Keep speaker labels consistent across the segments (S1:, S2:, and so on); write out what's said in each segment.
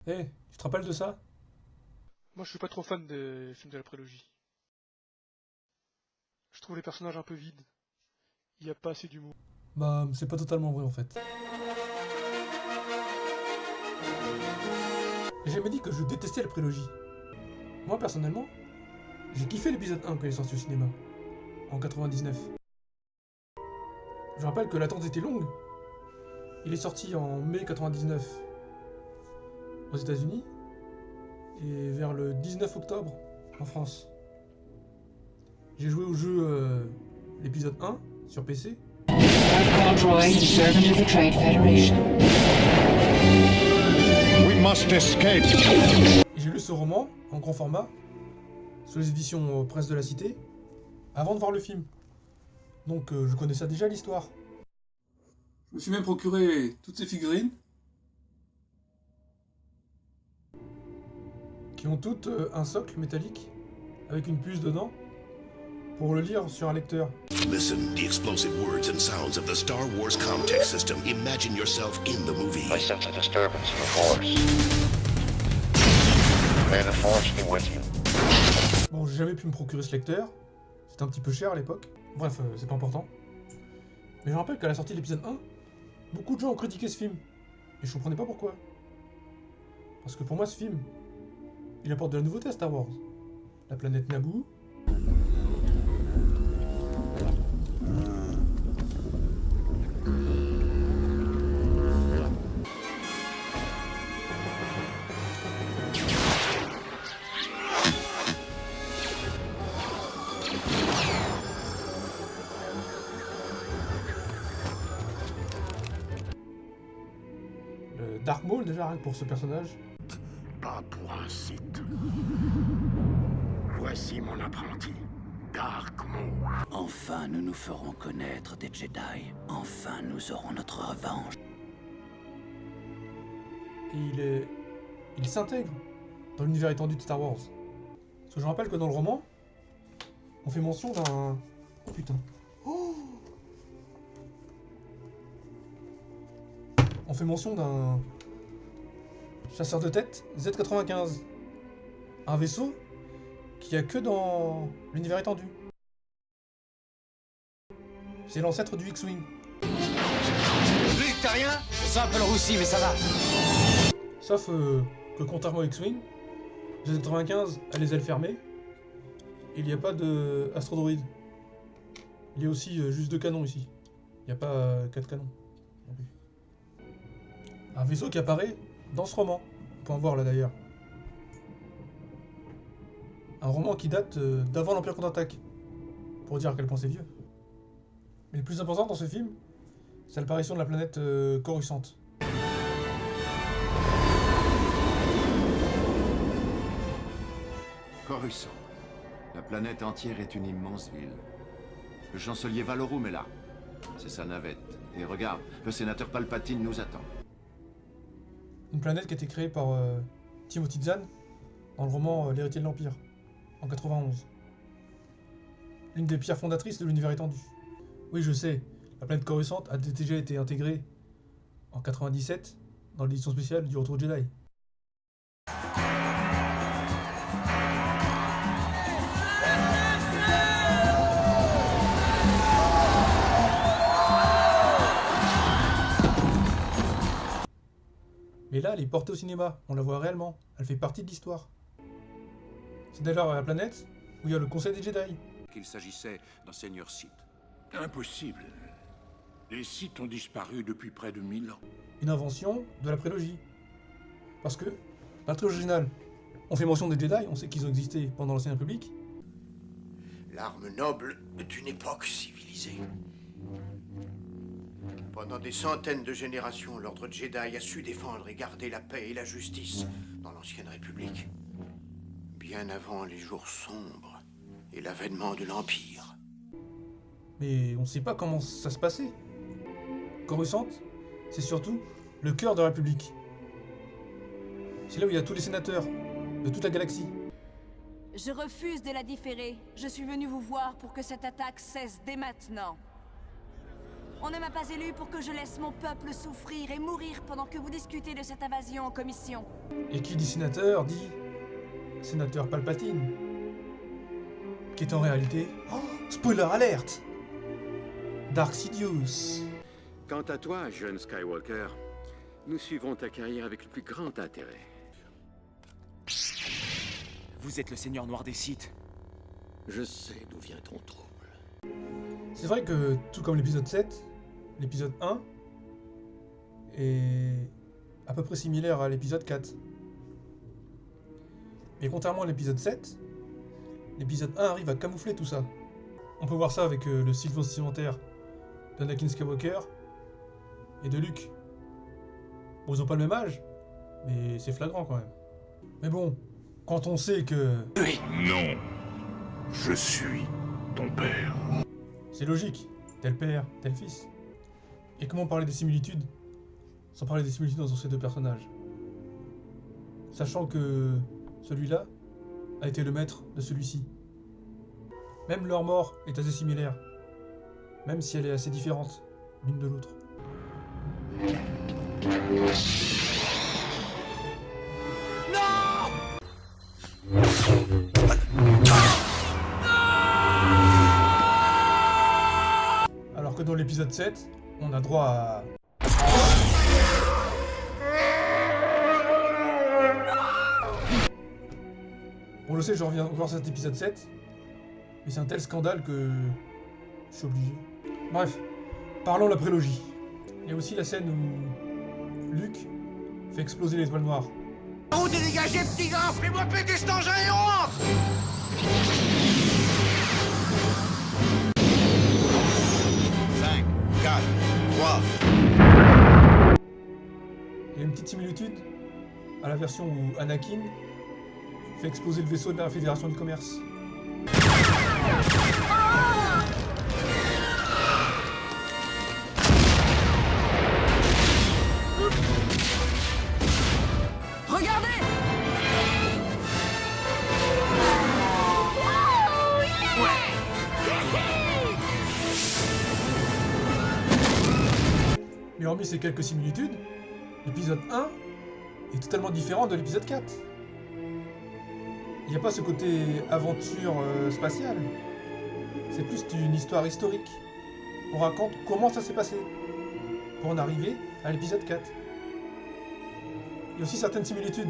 S1: Tu te rappelles de ça?
S2: Moi, je suis pas trop fan des films de la prélogie. Je trouve les personnages un peu vides. Il n'y a pas assez d'humour.
S1: Bah, c'est pas totalement vrai en fait. J'ai jamais dit que je détestais la prélogie. Moi personnellement, j'ai kiffé l'épisode 1 quand il est sorti au cinéma, en 99. Je rappelle que l'attente était longue. Il est sorti en mai 99 aux États-Unis et vers le 19 octobre en France. J'ai joué au jeu l'épisode 1 sur PC.
S3: Droid, servant of the Trade Federation.
S4: We must escape.
S1: Et j'ai lu ce roman en grand format sur les éditions Presse de la Cité avant de voir le film. Donc je connaissais déjà l'histoire. Je me suis même procuré toutes ces figurines qui ont toutes un socle métallique avec une puce dedans pour le lire sur un lecteur.
S5: Listen, the explosive words and sounds of the Star Wars Comtech system. Imagine yourself in the movie.
S6: I sense a disturbance in the Force. May the Force be with you.
S1: Bon, j'ai jamais pu me procurer ce lecteur. C'était un petit peu cher à l'époque. Bref, c'est pas important. Mais je me rappelle qu'à la sortie de l'épisode 1, beaucoup de gens ont critiqué ce film. Et je comprenais pas pourquoi. Parce que pour moi, ce film, il apporte de la nouveauté à Star Wars. La planète Naboo. Le Dark Maul, déjà, rien que pour ce personnage.
S4: Pas pour un Sith. Voici mon apprenti, Dark Maul.
S7: Enfin, nous nous ferons connaître des Jedi. Enfin, nous aurons notre revanche.
S1: Et il s'intègre dans l'univers étendu de Star Wars. Parce que je rappelle que dans le roman, on fait mention d'un... Oh putain. Oh, on fait mention d'un chasseur de tête Z95. Un vaisseau qu'il n'y a que dans l'univers étendu. C'est l'ancêtre du X-Wing.
S7: Luc, t'as rien? C'est un peu le roussi, mais ça va.
S1: Sauf que contrairement au X-Wing, Z95 a les ailes fermées. Il n'y a pas de astrodroïde. Il y a aussi juste 2 canons ici. Il n'y a pas 4 canons. Non plus. Un vaisseau qui apparaît dans ce roman. On peut en voir là d'ailleurs. Un roman qui date d'avant l'Empire contre-attaque. Pour dire à quel point c'est vieux. Mais le plus important dans ce film, c'est l'apparition de la planète Coruscant.
S8: Coruscant. La planète entière est une immense ville. Le chancelier Valorum est là. C'est sa navette. Et regarde, le sénateur Palpatine nous attend.
S1: Une planète qui a été créée par Timothy Zahn dans le roman L'héritier de l'Empire, en 91. L'une des pierres fondatrices de l'univers étendu. Oui, je sais, la planète Coruscant a déjà été intégrée en 97 dans l'édition spéciale du Retour Jedi. Mais là, elle est portée au cinéma, on la voit réellement, elle fait partie de l'histoire. C'est d'ailleurs la planète où il y a le Conseil des Jedi.
S9: Qu'il s'agissait d'un seigneur Sith.
S4: Impossible. Les Sith ont disparu depuis près de 1000 ans.
S1: Une invention de la prélogie. Parce que, dans la trilogie originale, on fait mention des Jedi, on sait qu'ils ont existé pendant l'Ancienne République.
S10: L'arme noble d'une époque civilisée. Pendant des centaines de générations, l'ordre Jedi a su défendre et garder la paix et la justice dans l'Ancienne République. Bien avant les jours sombres et l'avènement de l'Empire.
S1: Mais on sait pas comment ça se passait. Coruscant, c'est surtout le cœur de la République. C'est là où il y a tous les sénateurs de toute la galaxie.
S11: Je refuse de la différer. Je suis venu vous voir pour que cette attaque cesse dès maintenant. On ne m'a pas élu pour que je laisse mon peuple souffrir et mourir pendant que vous discutez de cette invasion en commission.
S1: Et qui dit sénateur dit sénateur Palpatine. Qui est en réalité... Oh, spoiler alerte, Dark Sidious.
S12: Quant à toi, jeune Skywalker, nous suivrons ta carrière avec le plus grand intérêt.
S13: Vous êtes le Seigneur Noir des Sith.
S5: Je sais d'où vient ton trouble.
S1: C'est vrai que, tout comme l'épisode 7, l'épisode 1 est à peu près similaire à l'épisode 4. Mais contrairement à l'épisode 7, l'épisode 1 arrive à camoufler tout ça. On peut voir ça avec le style vestimentaire d'Anakin Skywalker et de Luke. Bon, ils ont pas le même âge, mais c'est flagrant quand même. Mais bon, quand on sait que...
S4: Non, je suis ton père.
S1: C'est logique, tel père, tel fils. Et comment parler des similitudes sans parler des similitudes entre ces deux personnages? Sachant que celui-là a été le maître de celui-ci. Même leur mort est assez similaire, même si elle est assez différente l'une de l'autre. Alors que dans l'épisode 7, on a droit à... Bon, je sais, je reviens voir cet épisode 7, mais c'est un tel scandale que je suis obligé. Bref, parlons de la prélogie. Il y a aussi la scène où Luke fait exploser les étoiles noires.
S10: Route est dégagée, petit gars! Fais-moi péter cet engin et on rentre!
S8: 5, 4, 3...
S1: Il y a une petite similitude à la version où Anakin fait exploser le vaisseau de la Fédération du Commerce.
S11: Regardez!
S1: Mais hormis ces quelques similitudes, l'épisode 1 est totalement différent de l'épisode 4. Il n'y a pas ce côté aventure spatiale. C'est plus une histoire historique. On raconte comment ça s'est passé pour en arriver à l'épisode 4. Il y a aussi certaines similitudes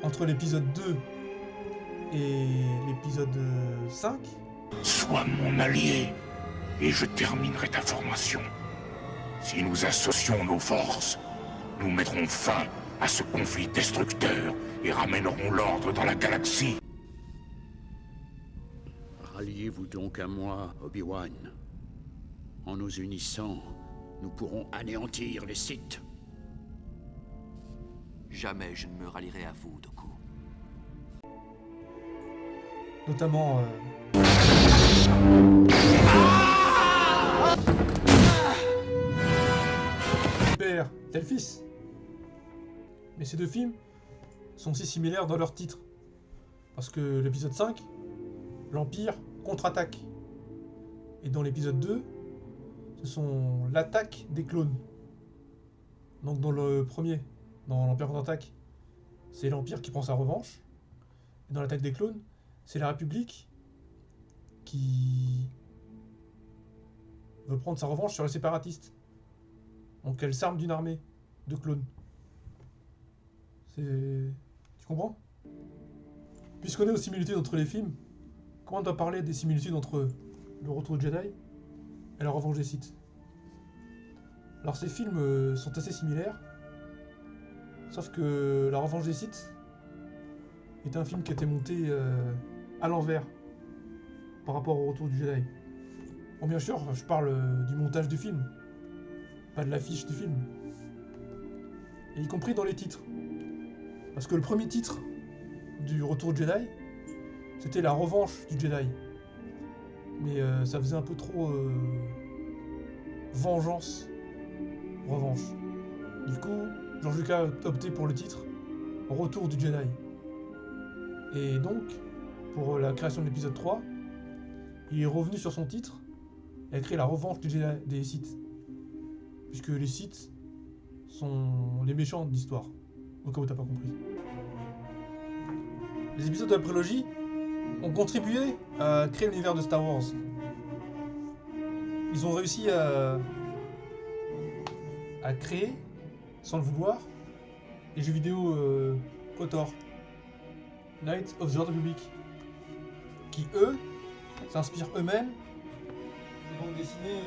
S1: entre l'épisode 2 et l'épisode 5.
S4: Sois mon allié, et je terminerai ta formation. Si nous associons nos forces, nous mettrons fin à ce conflit destructeur et ramènerons l'ordre dans la galaxie.
S7: Ralliez-vous donc à moi, Obi-Wan. En nous unissant, nous pourrons anéantir les Sith.
S9: Jamais je ne me rallierai à vous, Dooku.
S1: Notamment... Père, tel fils. Mais ces deux films sont aussi similaires dans leur titre. Parce que l'épisode 5, l'Empire contre-attaque. Et dans l'épisode 2, ce sont l'attaque des clones. Donc dans le premier, dans l'Empire contre-attaque, c'est l'Empire qui prend sa revanche. Et dans l'attaque des clones, c'est la République qui veut prendre sa revanche sur les séparatistes. Donc elle s'arme d'une armée de clones. Tu comprends? Puisqu'on est aux similitudes entre les films, comment on doit parler des similitudes entre Le Retour du Jedi et La Revanche des Sith? Alors ces films sont assez similaires, sauf que La Revanche des Sith est un film qui a été monté à l'envers par rapport au Retour du Jedi. Bon, bien sûr, je parle du montage du film, pas de l'affiche du film. Et y compris dans les titres. Parce que le premier titre du Retour du Jedi, c'était La Revanche du Jedi. Mais ça faisait un peu trop vengeance, revanche. Du coup, George Lucas a opté pour le titre Retour du Jedi. Et donc, pour la création de l'épisode 3, il est revenu sur son titre et a créé La Revanche du Jedi des Sith. Puisque les Sith sont les méchants de l'histoire, au cas où t'as pas compris. Les épisodes de la prélogie ont contribué à créer l'univers de Star Wars. Ils ont réussi à créer, sans le vouloir, les jeux vidéo KOTOR, Knights of the Old Republic, qui eux s'inspirent eux-mêmes des bandes dessinées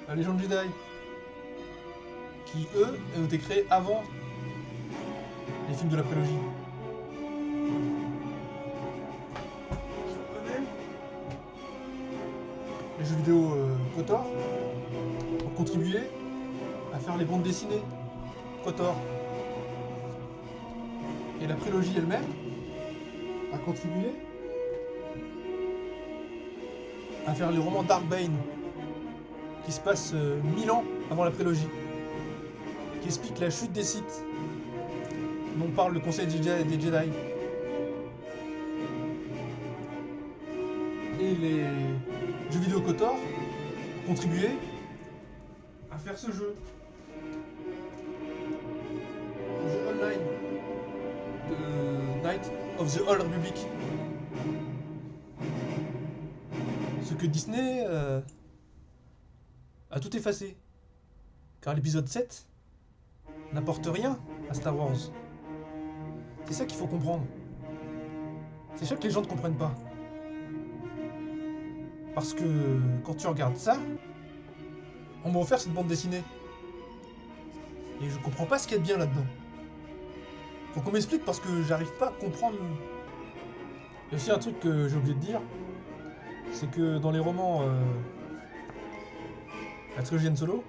S1: La Légende Jedi, qui eux ont été créés avant les films de la prélogie. Eux-mêmes, les jeux vidéo KOTOR ont contribué à faire les bandes dessinées KOTOR. Et la prélogie elle-même a contribué à faire les romans Darkbane, qui se passent 1000 ans avant la prélogie, qui explique la chute des Sith, dont parle le Conseil des Jedi. Et les jeux vidéo KOTOR ont contribué à faire ce jeu. Le jeu online de Knights of the Old Republic. Ce que Disney a tout effacé. Car l'épisode 7 n'apporte rien à Star Wars. C'est ça qu'il faut comprendre. C'est ça que les gens ne comprennent pas. Parce que quand tu regardes ça, on m'a offert cette bande dessinée. Et je comprends pas ce qu'il y a de bien là-dedans. Faut qu'on m'explique parce que j'arrive pas à comprendre. Il y a aussi un truc que j'ai oublié de dire. C'est que dans les romans la trilogie Han Solo,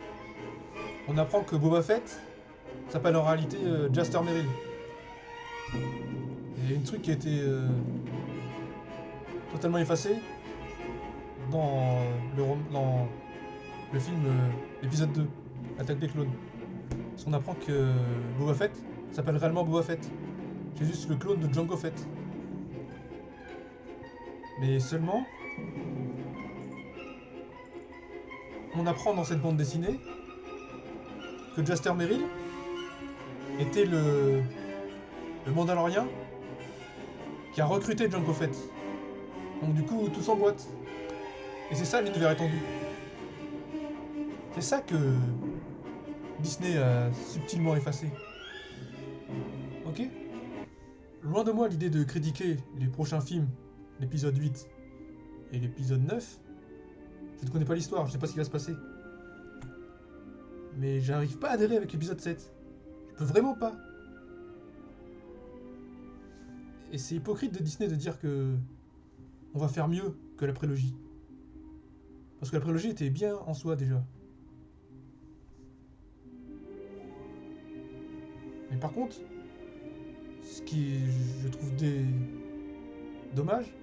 S1: on apprend que Boba Fett s'appelle en réalité Jaster Merrill. Et un truc qui a été totalement effacé dans le film, l'épisode 2, L'attaque des clones. Parce qu'on apprend que Boba Fett s'appelle réellement Boba Fett. C'est juste le clone de Jango Fett. Mais seulement, on apprend dans cette bande dessinée que Jaster Merrill était le Mandalorien qui a recruté Jango Fett. Donc du coup, tout s'emboîte. Et c'est ça l'univers étendu. C'est ça que Disney a subtilement effacé. Ok ? Loin de moi l'idée de critiquer les prochains films, l'épisode 8 et l'épisode 9. Je ne connais pas l'histoire, je sais pas ce qui va se passer. Mais j'arrive pas à adhérer avec l'épisode 7. Je peux vraiment pas. Et c'est hypocrite de Disney de dire que on va faire mieux que la prélogie. Parce que la prélogie était bien en soi déjà. Mais par contre, ce qui je trouve dommage,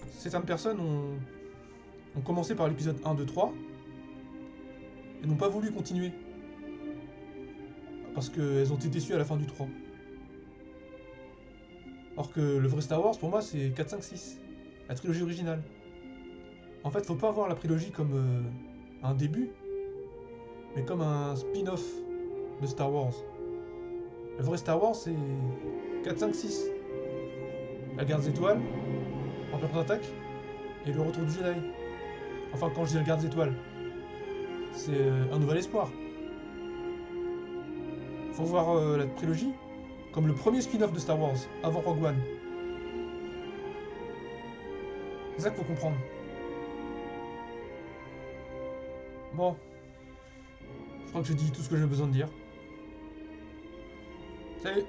S1: certaines personnes ont commencé par l'épisode 1, 2, 3 et n'ont pas voulu continuer. Parce qu'elles ont été déçues à la fin du 3. Alors que le vrai Star Wars, pour moi, c'est 4, 5, 6. La trilogie originale. En fait, faut pas voir la prélogie comme un début, mais comme un spin-off de Star Wars. Le vrai Star Wars, c'est 4, 5, 6. La Guerre des Étoiles, Empire contre-attaque, et le Retour du Jedi. Enfin, quand je dis la Guerre des Étoiles, c'est un nouvel espoir. Faut voir la prélogie comme le premier spin-off de Star Wars, avant Rogue One. C'est ça qu'il faut comprendre. Bon. Je crois que j'ai dit tout ce que j'ai besoin de dire. Salut!